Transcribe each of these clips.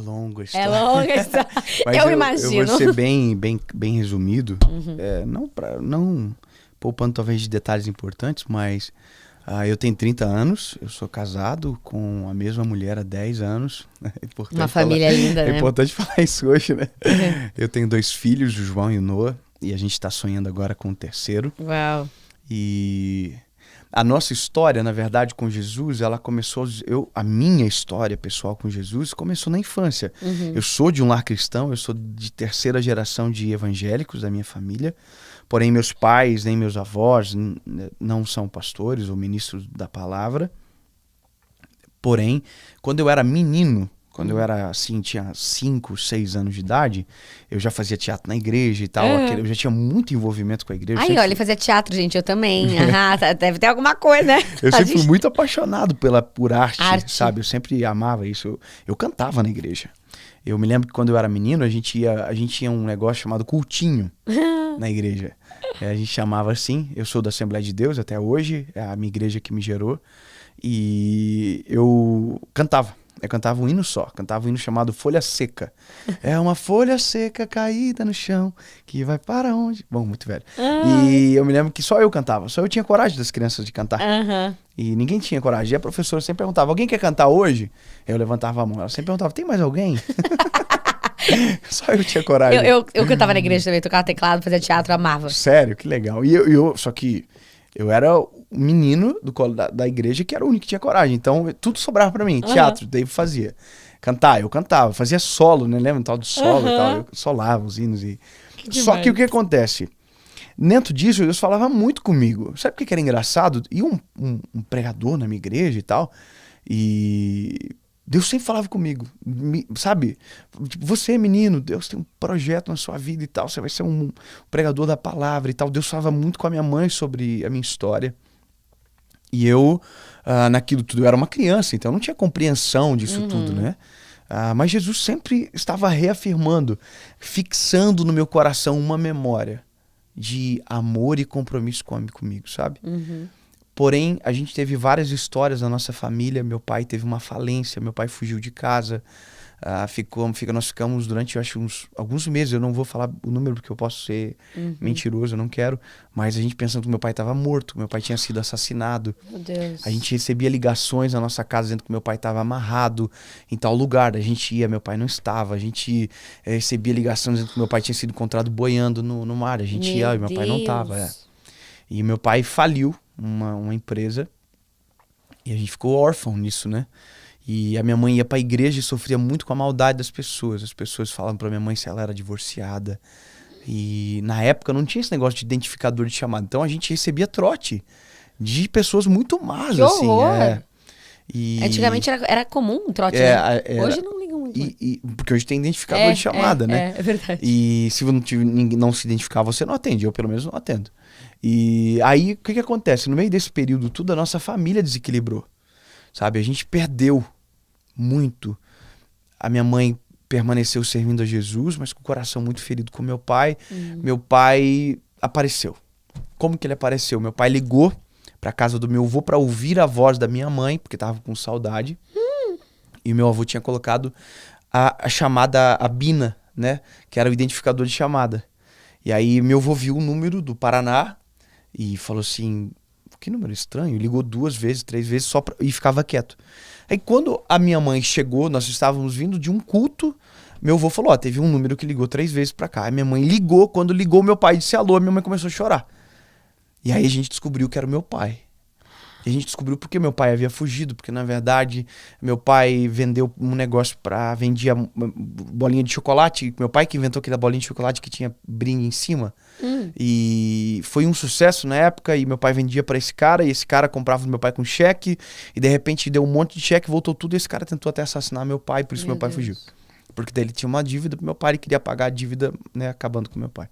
longa a É história. longa a história. Mas Eu eu imagino. vou ser bem resumido. Não poupando talvez de detalhes importantes, mas eu tenho 30 anos, eu sou casado com a mesma mulher há 10 anos. É importante Uma família linda, né? É importante falar isso hoje, né? Eu tenho 2 filhos, o João e o Noah, e a gente está sonhando agora com o terceiro. Uau. E a nossa história, na verdade, com Jesus, ela começou... A minha história pessoal com Jesus começou na infância. Eu sou de um lar cristão, eu sou de terceira geração de evangélicos da minha família. Porém, meus pais, nem meus avós não são pastores ou ministros da palavra. Porém, quando eu era menino, quando eu era assim, tinha 5, 6 anos de idade, eu já fazia teatro na igreja e tal. Eu já tinha muito envolvimento com a igreja. Aí, olha, ele fazia teatro, gente, eu também. Deve ter alguma coisa, né? Eu sempre fui muito apaixonado por arte, Arte. sabe? Eu sempre amava isso. Eu cantava na igreja. Eu me lembro que quando eu era menino, a gente tinha um negócio chamado cultinho na igreja. A gente chamava assim. Eu sou da Assembleia de Deus até hoje, é a minha igreja que me gerou. E eu cantava um hino só, cantava um hino chamado Folha Seca. É uma folha seca caída no chão, que vai para onde? Bom, muito velho. E eu me lembro que só eu cantava, só eu tinha coragem das crianças de cantar. E ninguém tinha coragem. E a professora sempre perguntava, alguém quer cantar hoje? Eu levantava a mão, ela sempre perguntava, tem mais alguém? Só eu tinha coragem. Eu cantava na igreja também, tocava teclado, fazia teatro, amava. Sério, que legal. Só que eu era o menino da igreja que era o único que tinha coragem. Então, tudo sobrava pra mim. Teatro, daí eu fazia. Cantar, eu cantava. Fazia solo, né? Lembra? Tal de solo e tal. Eu solava os hinos. Só que o que acontece? Dentro disso, Deus falava muito comigo. Sabe o que era engraçado? E um pregador na minha igreja e tal. E Deus sempre falava comigo. Sabe? Tipo, você, menino, Deus tem um projeto na sua vida e tal. Você vai ser um pregador da palavra e tal. Deus falava muito com a minha mãe sobre a minha história. E eu, naquilo tudo, eu era uma criança, então eu não tinha compreensão disso tudo, né? Mas Jesus sempre estava reafirmando, fixando no meu coração uma memória de amor e compromisso comigo, sabe? Porém, a gente teve várias histórias na nossa família. Meu pai teve uma falência, meu pai fugiu de casa. Nós ficamos durante, eu acho, alguns meses. Eu não vou falar o número porque eu posso ser mentiroso, eu não quero. Mas a gente pensando que meu pai estava morto, meu pai tinha sido assassinado. Meu Deus. A gente recebia ligações na nossa casa dizendo que meu pai estava amarrado em tal lugar. A gente ia, meu pai não estava. A gente recebia ligações dizendo que meu pai tinha sido encontrado boiando no mar. A gente ia e meu pai não estava. E meu pai faliu uma empresa e a gente ficou órfão nisso, né? E a minha mãe ia pra igreja e sofria muito com a maldade das pessoas. As pessoas falavam pra minha mãe se ela era divorciada. E na época não tinha esse negócio de identificador de chamada. Então a gente recebia trote de pessoas muito más, Que assim. horror! E Antigamente era comum um trote, né? Hoje não ligam muito. Porque hoje tem identificador de chamada, né? É verdade. E se não se identificar, você não atende. Eu, pelo menos, não atendo. E aí, o que acontece? No meio desse período tudo, a nossa família desequilibrou. Sabe? A gente perdeu muito. A minha mãe permaneceu servindo a Jesus, mas com o coração muito ferido com meu pai. Meu pai apareceu. Como que ele apareceu? Meu pai ligou pra casa do meu avô pra ouvir a voz da minha mãe, porque tava com saudade. E meu avô tinha colocado a chamada, a Bina, né? Que era o identificador de chamada. E aí meu avô viu o número do Paraná e falou assim, que número estranho. Ligou 2 vezes, 3 vezes e ficava quieto. Aí quando a minha mãe chegou, nós estávamos vindo de um culto, meu avô falou, teve um número que ligou 3 vezes pra cá. Aí minha mãe ligou, quando ligou meu pai disse alô, minha mãe começou a chorar. E aí a gente descobriu que era o meu pai. E a gente descobriu porque meu pai havia fugido, porque na verdade meu pai vendeu um negócio vendia bolinha de chocolate, meu pai que inventou aquela bolinha de chocolate que tinha brinde em cima. E foi um sucesso na época e meu pai vendia pra esse cara e esse cara comprava do meu pai com cheque e de repente deu um monte de cheque, voltou tudo e esse cara tentou até assassinar meu pai, por isso meu pai fugiu. Porque daí ele tinha uma dívida pro meu pai e queria pagar a dívida, né, acabando com meu pai.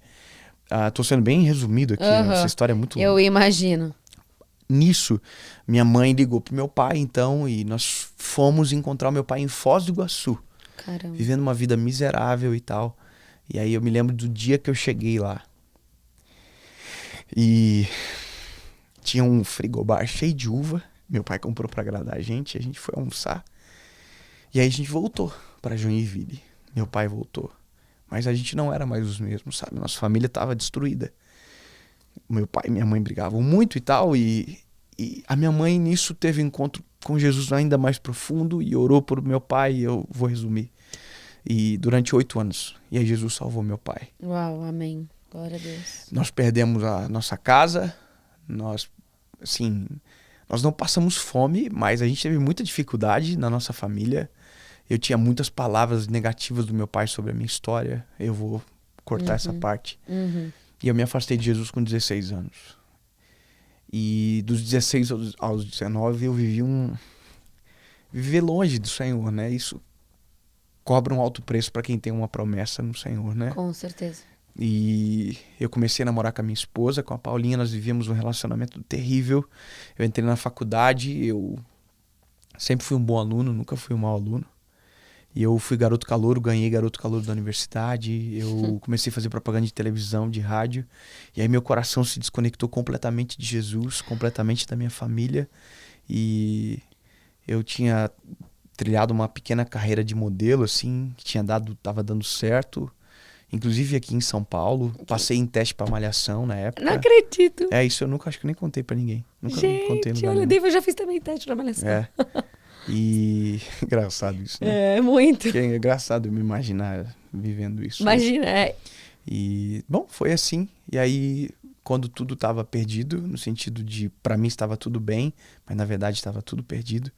Tô sendo bem resumido aqui, né? Essa história é muito longa. Eu imagino. Nisso, minha mãe ligou pro meu pai, então, e nós fomos encontrar o meu pai em Foz do Iguaçu. Caramba. Vivendo uma vida miserável e tal. E aí eu me lembro do dia que eu cheguei lá. E tinha um frigobar cheio de uva. Meu pai comprou pra agradar a gente foi almoçar. E aí a gente voltou para Joinville. Meu pai voltou. Mas a gente não era mais os mesmos, sabe? Nossa família estava destruída. Meu pai e minha mãe brigavam muito e tal. E a minha mãe, nisso, teve um encontro com Jesus ainda mais profundo e orou por meu pai. E eu vou resumir. E durante 8 anos. E aí Jesus salvou meu pai. Uau, amém. Glória a Deus. Nós perdemos a nossa casa. Nós não passamos fome, mas a gente teve muita dificuldade na nossa família. Eu tinha muitas palavras negativas do meu pai sobre a minha história. Eu vou cortar essa parte. E eu me afastei de Jesus com 16 anos. E dos 16 aos 19 eu vivi longe do Senhor, né? Isso cobra um alto preço para quem tem uma promessa no Senhor, né? Com certeza. E eu comecei a namorar com a minha esposa, com a Paulinha. Nós vivíamos um relacionamento terrível. Eu entrei na faculdade, eu sempre fui um bom aluno, nunca fui um mau aluno. E eu fui garoto calouro, ganhei garoto calouro da universidade. Eu comecei a fazer propaganda de televisão, de rádio. E aí meu coração se desconectou completamente de Jesus, completamente da minha família. E eu tinha trilhado uma pequena carreira de modelo, assim, que tava dando certo. Inclusive aqui em São Paulo. Passei em teste pra Malhação na época. Não acredito. Isso eu acho que nem contei pra ninguém. Nunca contei no Gente, olha, eu já fiz também teste na Malhação. E engraçado isso, né? É, muito. Porque é engraçado eu me imaginar vivendo isso. Imagina, E, bom, foi assim. E aí, quando tudo estava perdido, no sentido de, pra mim estava tudo bem, mas na verdade estava tudo perdido.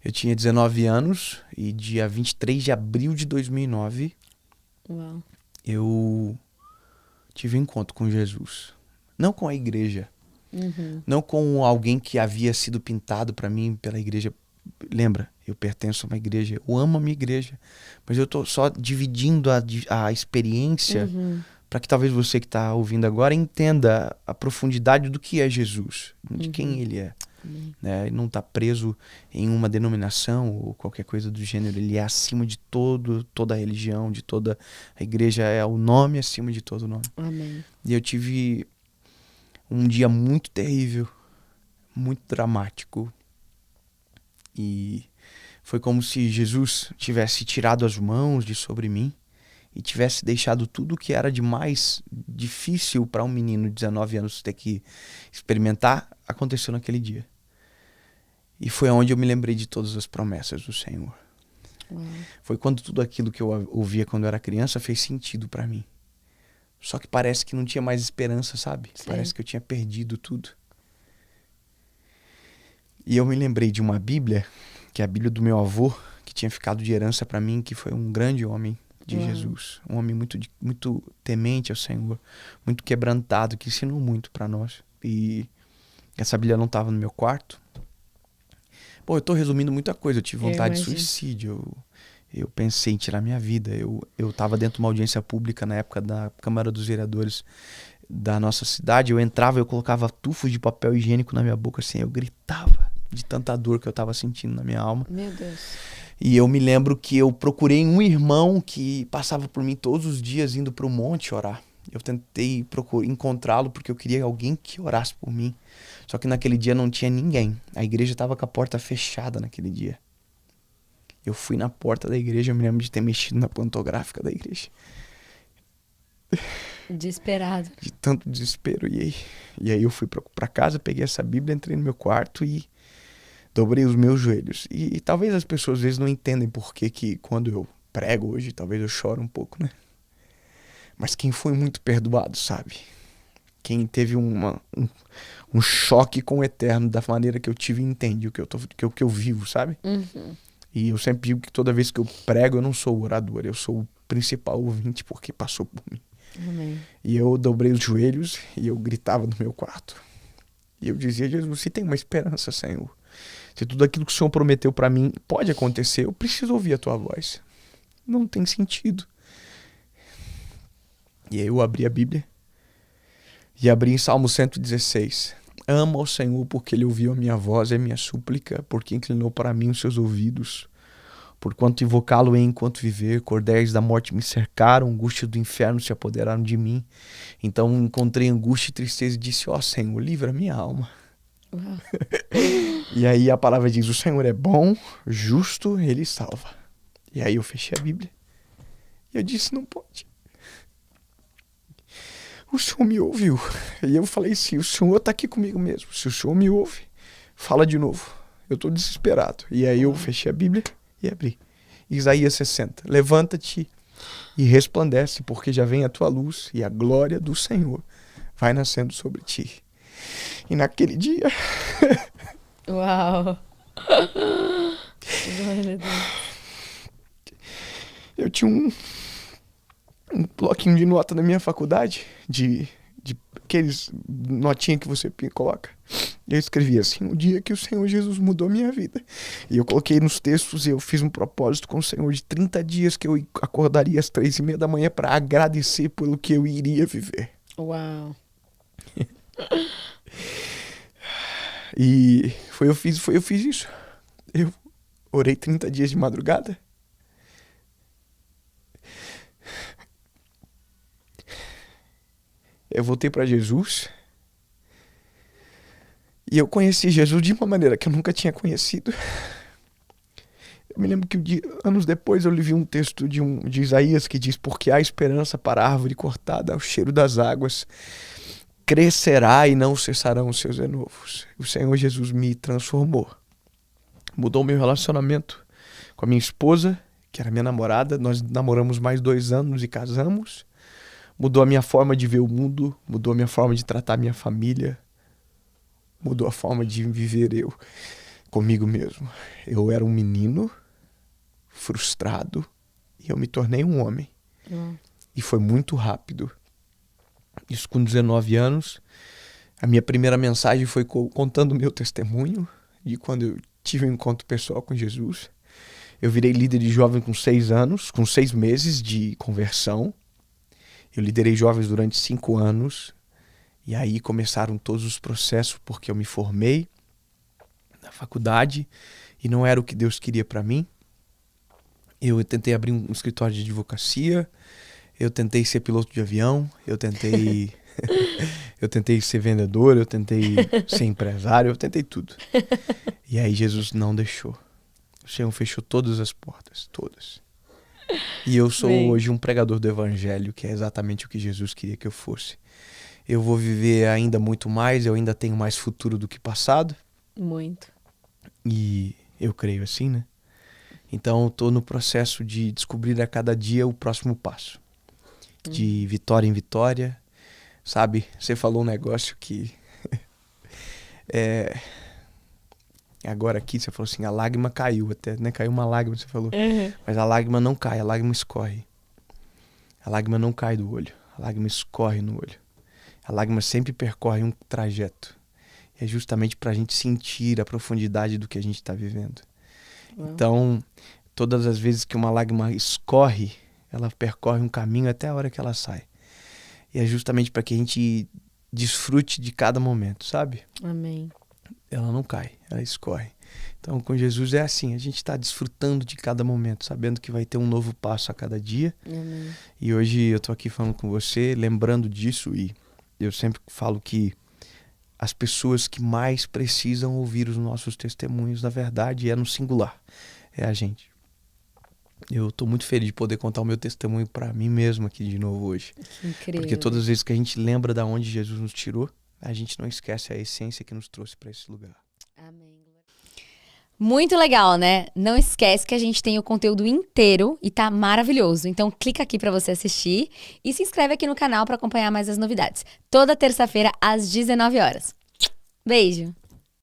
Eu tinha 19 anos e dia 23 de abril de 2009, Uau. eu tive um encontro com Jesus. Não com a igreja. Não com alguém que havia sido pintado pra mim pela igreja. Lembra, eu pertenço a uma igreja, eu amo a minha igreja, mas eu tô só dividindo a experiência para que talvez você que está ouvindo agora entenda a profundidade do que é Jesus, de quem ele é. Né? Ele não está preso em uma denominação ou qualquer coisa do gênero, ele é acima de toda a religião, de toda a igreja, é o nome acima de todo nome. Amém. E eu tive um dia muito terrível, muito dramático. E foi como se Jesus tivesse tirado as mãos de sobre mim e tivesse deixado tudo que era de mais difícil para um menino de 19 anos ter que experimentar, aconteceu naquele dia. E foi onde eu me lembrei de todas as promessas do Senhor. Foi quando tudo aquilo que eu ouvia quando eu era criança fez sentido para mim. Só que parece que não tinha mais esperança, sabe? Sim. Parece que eu tinha perdido tudo. E eu me lembrei de uma Bíblia, que é a Bíblia do meu avô, que tinha ficado de herança para mim, que foi um grande homem de Jesus. Um homem muito temente ao Senhor, muito quebrantado, que ensinou muito para nós. E essa Bíblia não estava no meu quarto. Pô, eu tô resumindo muita coisa. Eu tive vontade de suicídio. Eu pensei em tirar minha vida. Eu tava dentro de uma audiência pública na época da Câmara dos Vereadores da nossa cidade. Eu entrava, eu colocava tufos de papel higiênico na minha boca, assim, eu gritava de tanta dor que eu tava sentindo na minha alma. Meu Deus. E eu me lembro que eu procurei um irmão que passava por mim todos os dias indo pro monte orar. Eu tentei encontrá-lo porque eu queria alguém que orasse por mim. Só que naquele dia não tinha ninguém. A igreja estava com a porta fechada naquele dia. Eu fui na porta da igreja, eu me lembro de ter mexido na plantográfica da igreja. Desesperado. De tanto desespero. E aí eu fui pra casa, peguei essa Bíblia, entrei no meu quarto e dobrei os meus joelhos. E talvez as pessoas às vezes não entendem por que quando eu prego hoje, talvez eu chore um pouco, né? Mas quem foi muito perdoado, sabe? Quem teve um choque com o eterno da maneira que eu tive, entende o que eu vivo, sabe? E eu sempre digo que toda vez que eu prego, eu não sou o orador, eu sou o principal ouvinte porque passou por mim. Amém. E eu dobrei os joelhos e eu gritava no meu quarto. E eu dizia: Jesus, se tem uma esperança, Senhor. Se tudo aquilo que o Senhor prometeu para mim pode acontecer, eu preciso ouvir a tua voz. Não tem sentido. E aí eu abri a Bíblia e abri em Salmo 116. Amo ao Senhor porque Ele ouviu a minha voz e a minha súplica, porque inclinou para mim os seus ouvidos. Porquanto invocá-lo enquanto viver, cordéis da morte me cercaram, angústias do inferno se apoderaram de mim. Então encontrei angústia e tristeza e disse: ó Senhor, livra a minha alma. E aí a palavra diz: o Senhor é bom, justo, Ele salva. E aí eu fechei a Bíblia. E eu disse, não pode. O Senhor me ouviu. E eu falei assim, o Senhor está aqui comigo mesmo. Se o Senhor me ouve, fala de novo. Eu estou desesperado. E aí eu fechei a Bíblia e abri. Isaías 60. Levanta-te e resplandece, porque já vem a tua luz e a glória do Senhor vai nascendo sobre ti. E naquele dia... Uau! Glória a Deus. Eu tinha um bloquinho de nota na minha faculdade, de aqueles notinha que você coloca. Eu escrevi assim, o dia que o Senhor Jesus mudou minha vida. E eu coloquei nos textos e eu fiz um propósito com o Senhor de 30 dias que eu acordaria às 3:30 da manhã para agradecer pelo que eu iria viver. Uau! E eu fiz isso. Eu orei 30 dias de madrugada. Eu voltei para Jesus. E eu conheci Jesus de uma maneira que eu nunca tinha conhecido. Eu me lembro que anos depois eu li um texto de Isaías que diz: porque há esperança para a árvore cortada ao cheiro das águas, crescerá e não cessarão os seus renovos. O Senhor Jesus me transformou. Mudou meu relacionamento com a minha esposa, que era minha namorada. Nós namoramos mais 2 anos e casamos. Mudou a minha forma de ver o mundo, mudou a minha forma de tratar a minha família, mudou a forma de viver eu comigo mesmo. Eu era um menino frustrado e eu me tornei um homem. E foi muito rápido. Isso com 19 anos. A minha primeira mensagem foi contando o meu testemunho de quando eu tive um encontro pessoal com Jesus. Eu virei líder de jovem com 6 anos, com 6 meses de conversão. Eu liderei jovens durante 5 anos. E aí começaram todos os processos, porque eu me formei na faculdade e não era o que Deus queria para mim. Eu tentei abrir um escritório de advocacia, eu tentei ser piloto de avião, eu tentei ser vendedor, eu tentei ser empresário, eu tentei tudo. E aí Jesus não deixou. O Senhor fechou todas as portas, todas. E eu sou hoje um pregador do evangelho, que é exatamente o que Jesus queria que eu fosse. Eu vou viver ainda muito mais, eu ainda tenho mais futuro do que passado. Muito. E eu creio assim, né? Então eu tô no processo de descobrir a cada dia o próximo passo. De vitória em vitória, sabe? Você falou um negócio que... Agora aqui você falou assim, a lágrima caiu até, né? Caiu uma lágrima, você falou. Mas a lágrima não cai, a lágrima escorre. A lágrima não cai do olho, a lágrima escorre no olho. A lágrima sempre percorre um trajeto. É justamente para a gente sentir a profundidade do que a gente está vivendo. Então, todas as vezes que uma lágrima escorre, ela percorre um caminho até a hora que ela sai. E é justamente para que a gente desfrute de cada momento, sabe? Amém. Ela não cai, ela escorre. Então, com Jesus é assim, a gente está desfrutando de cada momento, sabendo que vai ter um novo passo a cada dia. Amém. E hoje eu tô aqui falando com você, lembrando disso, e eu sempre falo que as pessoas que mais precisam ouvir os nossos testemunhos, na verdade, é no singular, é a gente. Eu tô muito feliz de poder contar o meu testemunho para mim mesmo aqui de novo hoje. Que incrível. Porque todas as vezes que a gente lembra de onde Jesus nos tirou, a gente não esquece a essência que nos trouxe para esse lugar. Amém. Muito legal, né? Não esquece que a gente tem o conteúdo inteiro e tá maravilhoso. Então clica aqui para você assistir e se inscreve aqui no canal para acompanhar mais as novidades. Toda terça-feira às 19 horas. Beijo!